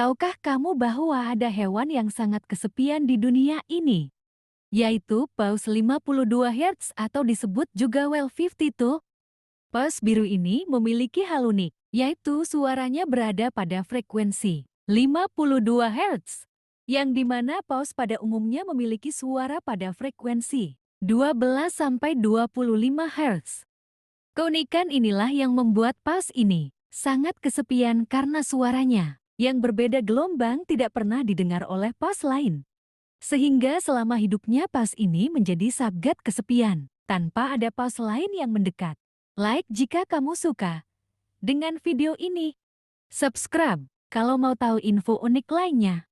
Tahukah kamu bahwa ada hewan yang sangat kesepian di dunia ini? Yaitu paus 52 Hz atau disebut juga whale 52. Paus biru ini memiliki hal unik, yaitu suaranya berada pada frekuensi 52 Hz, yang dimana paus pada umumnya memiliki suara pada frekuensi 12–25 Hz. Keunikan inilah yang membuat paus ini sangat kesepian karena suaranya yang berbeda gelombang tidak pernah didengar oleh paus lain. Sehingga selama hidupnya paus ini menjadi sabgat kesepian, tanpa ada paus lain yang mendekat. Like jika kamu suka dengan video ini. Subscribe kalau mau tahu info unik lainnya.